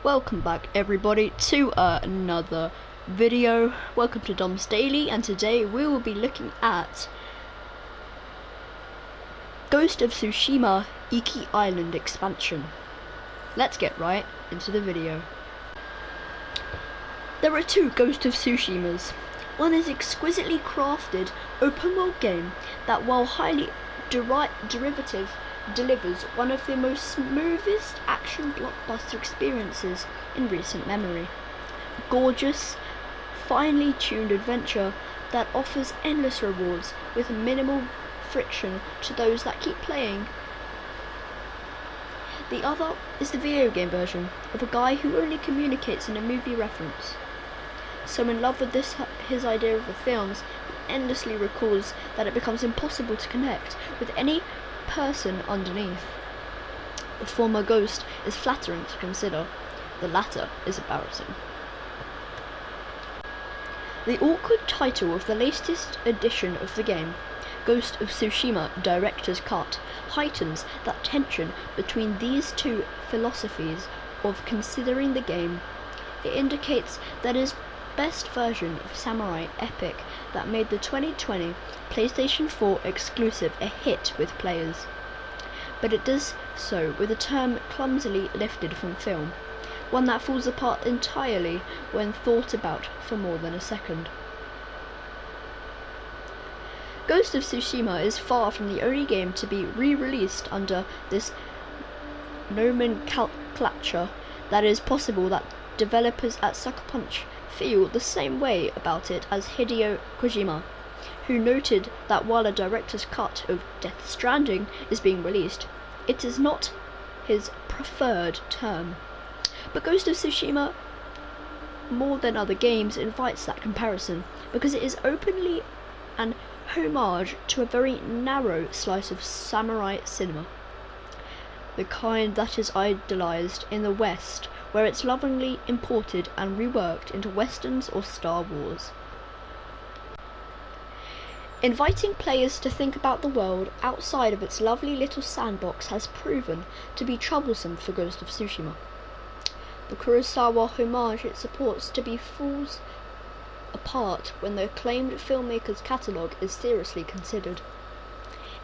Welcome back everybody to another video. Welcome to Dom's Daily, and today we will be looking at Ghost of Tsushima Iki Island expansion. Let's get right into the video. There are two Ghost of Tsushimas. One is exquisitely crafted open world game that, while highly derivative, delivers one of the most smoothest action blockbuster experiences in recent memory. A gorgeous, finely tuned adventure that offers endless rewards with minimal friction to those that keep playing. The other is the video game version of a guy who only communicates in a movie reference. So in love with his idea of the films, he endlessly recalls that it becomes impossible to connect with any person underneath. The former ghost is flattering to consider, the latter is embarrassing. The awkward title of the latest edition of the game, Ghost of Tsushima Directors Cut, heightens that tension between these two philosophies of considering the game. It indicates that his best version of samurai epic that made the 2020 PlayStation 4 exclusive a hit with players. But it does so with a term clumsily lifted from film, one that falls apart entirely when thought about for more than a second. Ghost of Tsushima is far from the only game to be re-released under this nomenclature. That is possible that developers at Sucker Punch feel the same way about it as Hideo Kojima, who noted that while a director's cut of Death Stranding is being released, it is not his preferred term. But Ghost of Tsushima, more than other games, invites that comparison because it is openly an homage to a very narrow slice of samurai cinema, the kind that is idolized in the West, where it's lovingly imported and reworked into westerns or Star Wars. Inviting players to think about the world outside of its lovely little sandbox has proven to be troublesome for Ghost of Tsushima. The Kurosawa homage it supports to be falls apart when the acclaimed filmmaker's catalogue is seriously considered.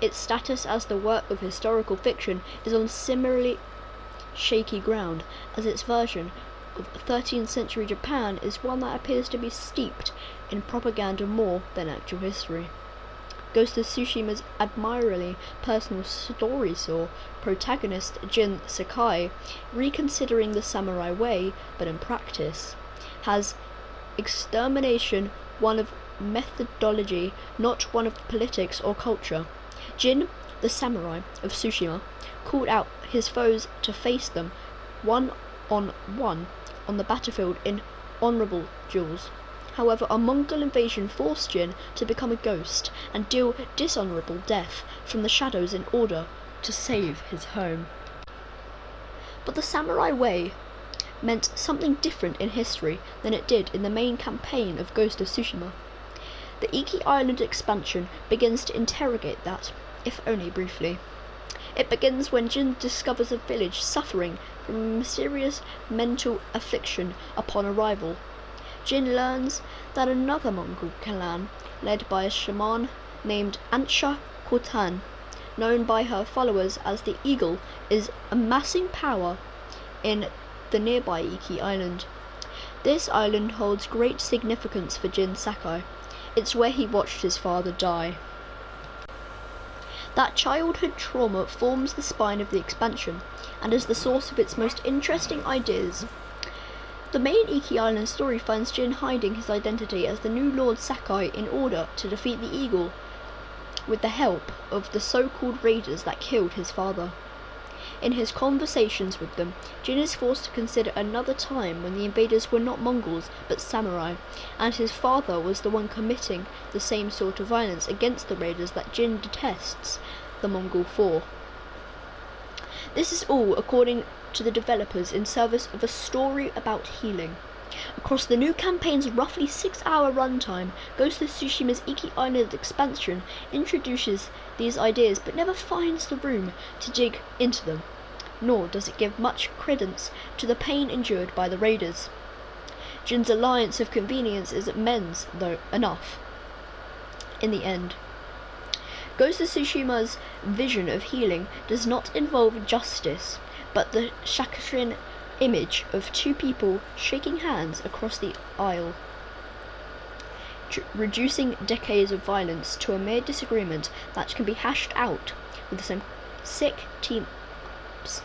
Its status as the work of historical fiction is on similarly shaky ground, as its version of 13th century Japan is one that appears to be steeped in propaganda more than actual history. Ghost of Tsushima's admirably personal story saw protagonist Jin Sakai reconsidering the samurai way, but in practice has extermination one of methodology, not one of politics or culture. Jin, the samurai of Tsushima, called out his foes to face them one-on-one on the battlefield in honourable duels. However, a Mongol invasion forced Jin to become a ghost and deal dishonourable death from the shadows in order to save his home. But the samurai way meant something different in history than it did in the main campaign of Ghost of Tsushima. The Iki Island expansion begins to interrogate that, if only briefly. It begins when Jin discovers a village suffering from a mysterious mental affliction upon arrival. Jin learns that another Mongol clan, led by a shaman named Ansha Khotan, known by her followers as the Eagle, is amassing power in the nearby Iki Island. This island holds great significance for Jin Sakai. It's where he watched his father die. That childhood trauma forms the spine of the expansion and is the source of its most interesting ideas. The main Iki Island story finds Jin hiding his identity as the new Lord Sakai in order to defeat the Eagle with the help of the so-called raiders that killed his father. In his conversations with them, Jin is forced to consider another time when the invaders were not Mongols but samurai, and his father was the one committing the same sort of violence against the raiders that Jin detests the Mongol for. This is all according to the developers in service of a story about healing. Across the new campaign's roughly 6-hour runtime, Ghost of Tsushima's Iki Island expansion introduces these ideas but never finds the room to dig into them. nor does it give much credence to the pain endured by the raiders. Jin's alliance of convenience is men's, though, enough. In the end, Ghost of Tsushima's vision of healing does not involve justice, but the Shakurin image of two people shaking hands across the aisle, reducing decades of violence to a mere disagreement that can be hashed out with some sick team-ups.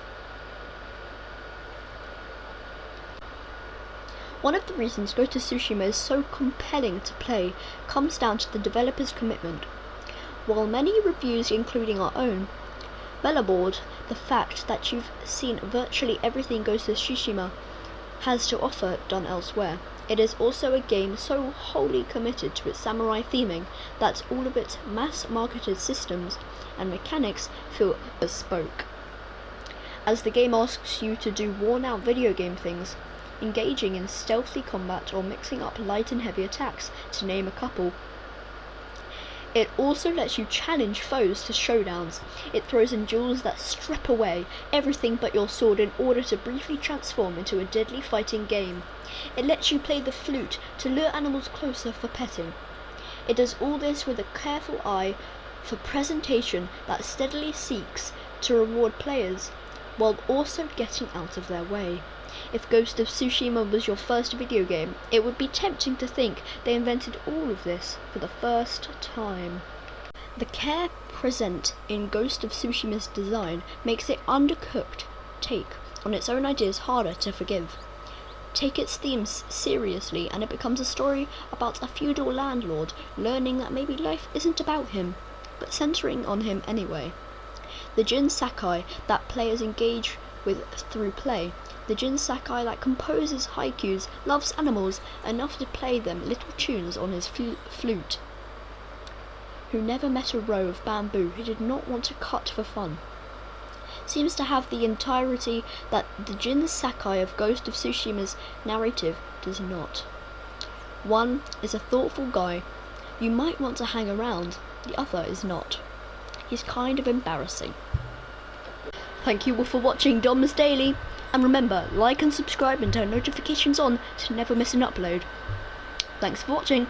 One of the reasons Ghost of Tsushima is so compelling to play comes down to the developer's commitment. While many reviews, including our own, bellboard the fact that you've seen virtually everything Ghost of Tsushima has to offer done elsewhere, it is also a game so wholly committed to its samurai theming that all of its mass-marketed systems and mechanics feel bespoke. As the game asks you to do worn-out video game things, engaging in stealthy combat or mixing up light and heavy attacks, to name a couple, it also lets you challenge foes to showdowns. It throws in duels that strip away everything but your sword in order to briefly transform into a deadly fighting game. It lets you play the flute to lure animals closer for petting. It does all this with a careful eye for presentation that steadily seeks to reward players while also getting out of their way. If Ghost of Tsushima was your first video game, it would be tempting to think they invented all of this for the first time. The care present in Ghost of Tsushima's design makes its undercooked take on its own ideas harder to forgive. Take its themes seriously and it becomes a story about a feudal landlord learning that maybe life isn't about him, but centering on him anyway. The Jin Sakai that players engage with through play, the Jin Sakai that composes haikus, loves animals enough to play them little tunes on his flute, who never met a row of bamboo he did not want to cut for fun, seems to have the entirety that the Jin Sakai of Ghost of Tsushima's narrative does not. One is a thoughtful guy you might want to hang around, the other is not. He's kind of embarrassing. Thank you all for watching Dom's Daily, and remember, like and subscribe and turn notifications on to never miss an upload. Thanks for watching.